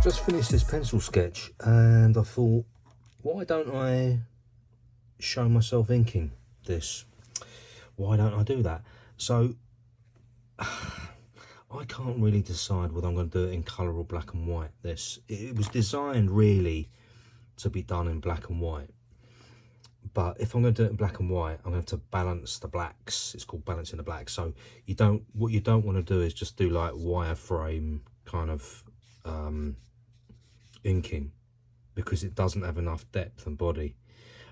just finished this pencil sketch and I thought, why don't I show myself inking this? Why don't I do that? So I can't really decide whether I'm going to do it in colour or black and white. It was designed really to be done in black and white, but if I'm going to do it in black and white, I'm going to have to balance the blacks. It's called balancing the blacks. So what you don't want to do is just do like wireframe kind of inking, because it doesn't have enough depth and body.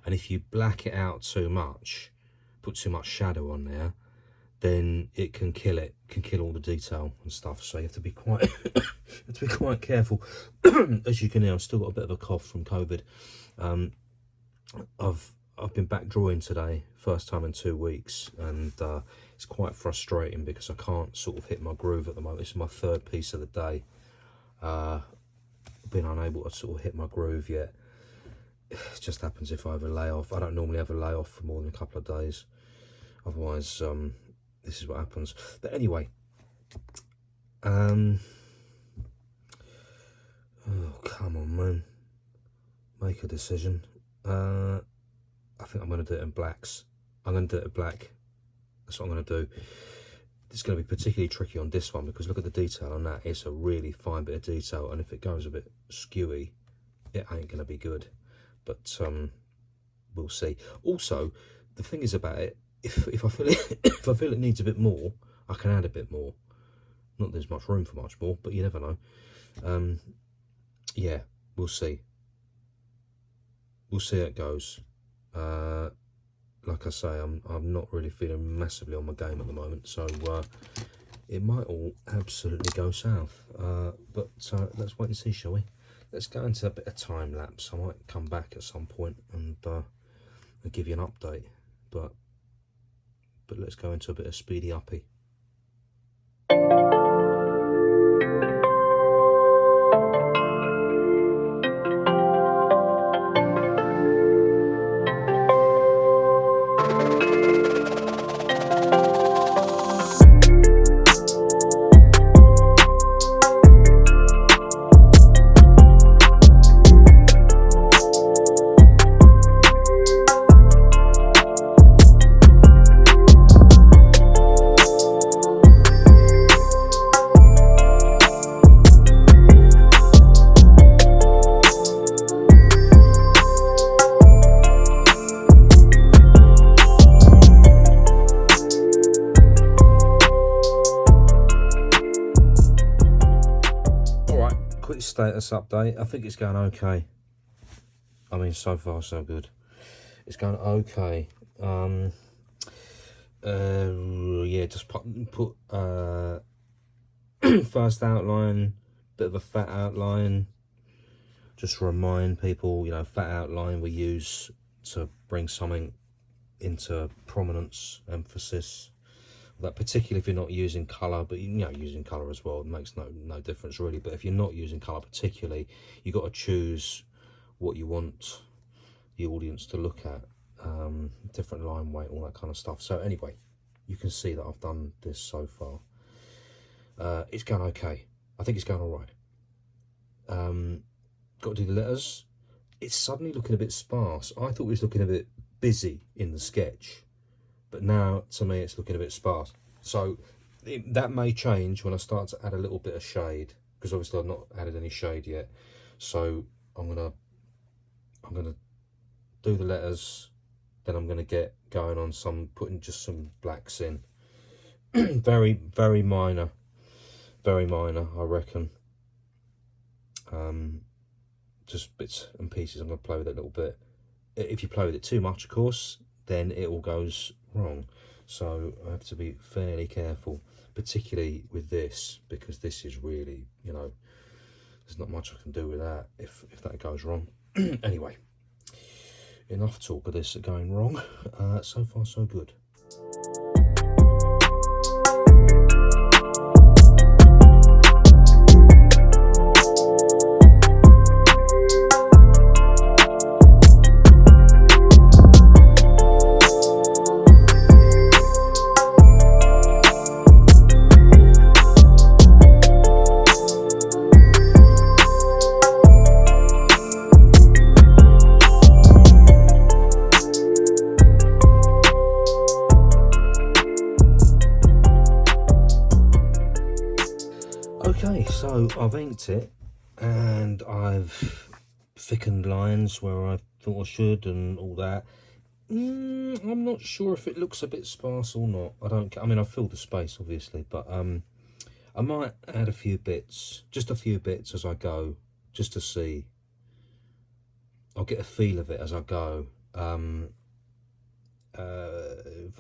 And if you black it out too much, put too much shadow on there, then it can kill it, can kill all the detail and stuff. So you have to be quite quite careful. As you can hear, I've still got a bit of a cough from COVID. I've been back drawing today, first time in 2 weeks, and it's quite frustrating because I can't sort of hit my groove at the moment. This is my third piece of the day. I've been unable to sort of hit my groove yet. It just happens if I have a layoff. I don't normally have a layoff for more than a couple of days. Otherwise, this is what happens. But anyway, oh, come on, man. Make a decision. I think I'm going to do it in blacks. I'm going to do it in black. That's what I'm going to do. It's going to be particularly tricky on this one because look at the detail on that. It's a really fine bit of detail, and if it goes a bit skewy, it ain't going to be good. But we'll see. Also, the thing is about it, if I feel it, if I feel it needs a bit more, I can add a bit more. Not that there's much room for much more, but you never know. Yeah, we'll see. We'll see how it goes. Like I say, I'm not really feeling massively on my game at the moment, so it might all absolutely go south. But let's wait and see, shall we? Let's go into a bit of time lapse. I might come back at some point and give you an update, but let's go into a bit of speedy uppy. Status update. I think it's going okay. I mean, so far so good. It's going okay. Yeah, just put first outline, bit of a fat outline. Just remind people, you know, fat outline we use to bring something into prominence, emphasis. That particularly if you're not using colour, but you know, using colour as well, it makes no difference really. But if you're not using colour particularly, you've got to choose what you want the audience to look at, different line weight, all that kind of stuff. So anyway, you can see that I've done this so far. It's going okay. I think it's going all right. Got to do the letters. It's suddenly looking a bit sparse. I thought it was looking a bit busy in the sketch, but now to me it's looking a bit sparse. So that may change when I start to add a little bit of shade, because obviously I've not added any shade yet. So I'm gonna do the letters, then I'm gonna get going on putting just some blacks in. very minor, I reckon. Just bits and pieces. I'm gonna play with it a little bit. If you play with it too much, of course, then it all goes wrong. So I have to be fairly careful, particularly with this, because this is really, you know, there's not much I can do with that if that goes wrong. Anyway, enough talk of this going wrong. So far so good. So I've inked it and I've thickened lines where I thought I should and all that. I'm not sure if it looks a bit sparse or not. I mean, I've filled the space obviously, but I might add a few bits, just a few bits as I go, just to see. I'll get a feel of it as I go. For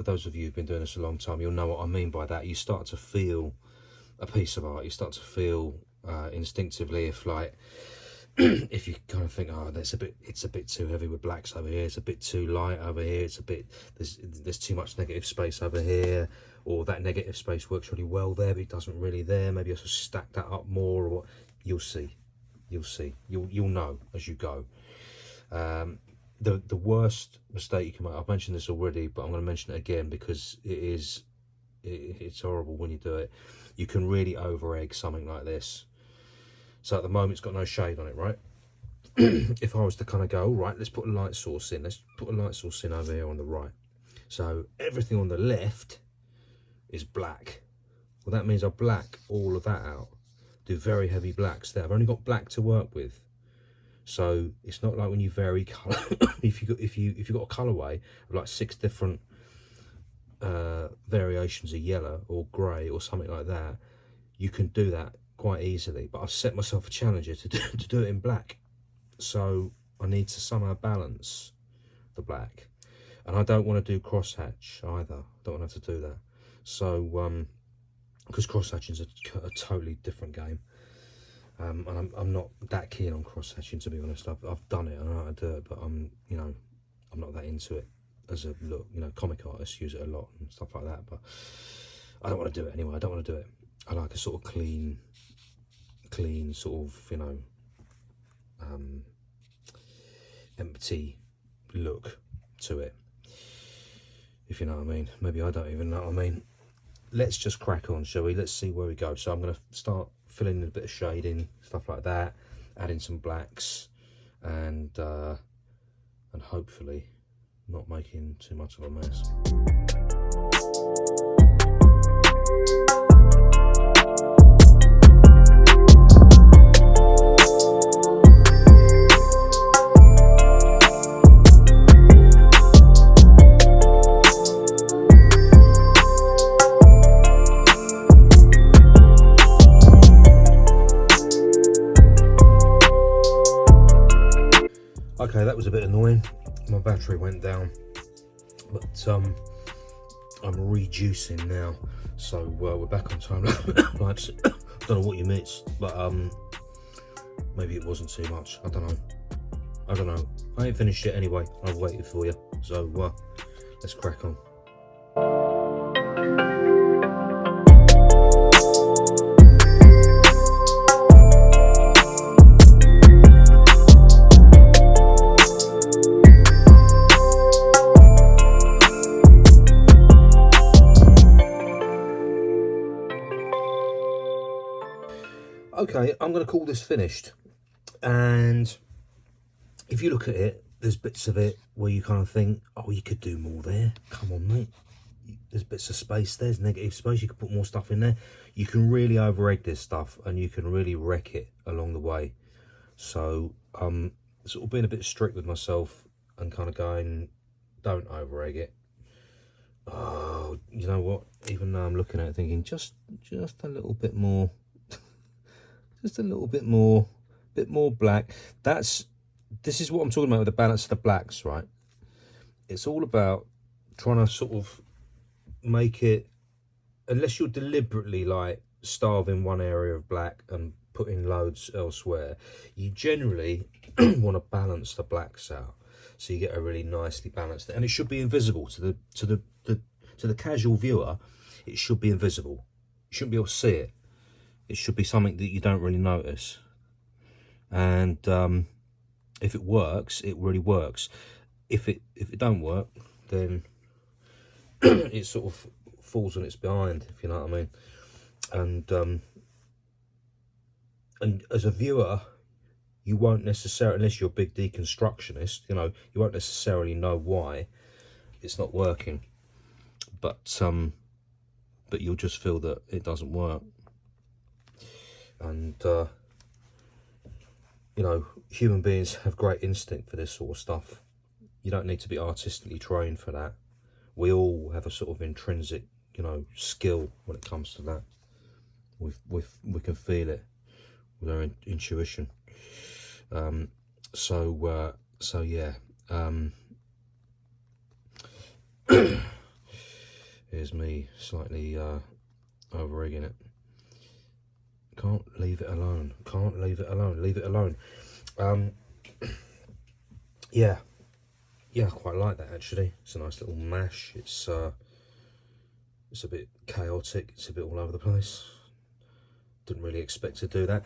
those of you who've been doing this a long time, you'll know what I mean by that. You start to feel a piece of art. You start to feel instinctively if, like, if you kind of think, oh, it's a bit too heavy with blacks over here. It's a bit too light over here. It's a bit, there's too much negative space over here, or that negative space works really well there, but it doesn't really there. Maybe I should stack that up more, or what. You'll see. You'll know as you go. The worst mistake you can make, I've mentioned this already, but I'm going to mention it again because it's horrible when you do it. You can really over egg something like this. So at the moment it's got no shade on it, right? If I was to kind of go, all right, let's put a light source in. Let's put a light source in over here on the right. So everything on the left is black. Well, that means I black all of that out. Do very heavy blacks there. I've only got black to work with. So it's not like when you vary colour. if you've got a colourway of like 6 different variations of yellow or grey or something like that, you can do that quite easily. But I've set myself a challenge to do it in black. So I need to somehow balance the black, and I don't want to do crosshatch either. I don't want to have to do that. So because crosshatching is a totally different game. And I'm not that keen on cross hatching, to be honest. I've done it, I know how to do it, but I'm not that into it as a look. Comic artists use it a lot and stuff like that, but I don't want to do it anyway. I don't want to do it. I like a sort of clean sort of, empty look to it, if you know what I mean. Maybe I don't even know what I mean. Let's just crack on, shall we? Let's see where we go. So I'm going to start filling in a bit of shading, stuff like that, adding some blacks, and hopefully not making too much of a mess. Okay, that was a bit annoying. My battery went down, but I'm rejuicing now. So we're back on Timelapse. Don't know what you missed, but maybe it wasn't too much. I don't know. I ain't finished it anyway. I've waited for you. So let's crack on. Okay, I'm going to call this finished, and if you look at it, there's bits of it where you kind of think, oh, you could do more there. Come on, mate. There's bits of space, there's negative space, you could put more stuff in there. You can really over egg this stuff, and you can really wreck it along the way. So sort of being a bit strict with myself and kind of going, don't over egg it. Oh, you know what, even though I'm looking at it thinking just a little bit more, just a little bit more black. This is what I'm talking about with the balance of the blacks, right? It's all about trying to sort of make it, unless you're deliberately like starving one area of black and putting loads elsewhere, you generally want to balance the blacks out so you get a really nicely balanced, and it should be invisible to the casual viewer. It should be invisible. You shouldn't be able to see it. It should be something that you don't really notice. And if it works, it really works. If it don't work, then it sort of falls on its behind, if you know what I mean. And as a viewer, you won't necessarily, unless you're a big deconstructionist, you won't necessarily know why it's not working. But you'll just feel that it doesn't work. And you know, human beings have great instinct for this sort of stuff. You don't need to be artistically trained for that. We all have a sort of intrinsic, you know, skill when it comes to that. We can feel it with our intuition. So yeah. Here's me slightly over-rigging it. Can't leave it alone. Can't leave it alone. Leave it alone. Yeah, I quite like that actually. It's a nice little mash. It's a bit chaotic. It's a bit all over the place. Didn't really expect to do that.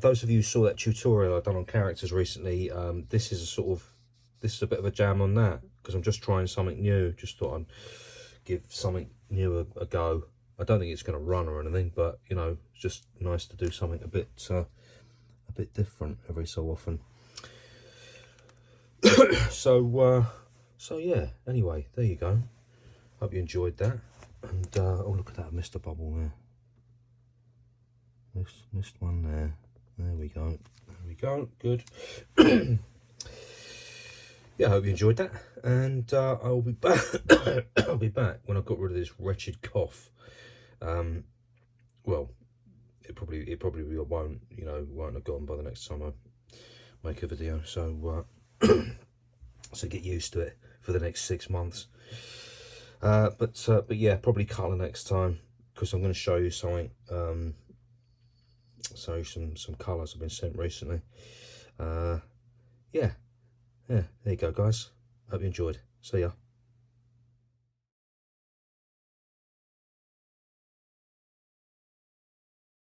Those of you who saw that tutorial I've done on characters recently, this is a bit of a jam on that, because I'm just trying something new. Just thought I'd give something new a go. I don't think it's going to run or anything, but you know, it's just nice to do something a bit different every so often. So yeah. Anyway, there you go. Hope you enjoyed that. And oh, look at that! I missed a bubble there. Missed one there. There we go. There we go. Good. Yeah, I hope you enjoyed that, and I'll be back. I'll be back when I've got rid of this wretched cough. Well, it probably won't, you know, won't have gone by the next time I make a video. So so get used to it for the next 6 months. But yeah, probably colour next time, because I'm going to show you something. So some colours have been sent recently. Yeah, there you go, guys. Hope you enjoyed. See ya.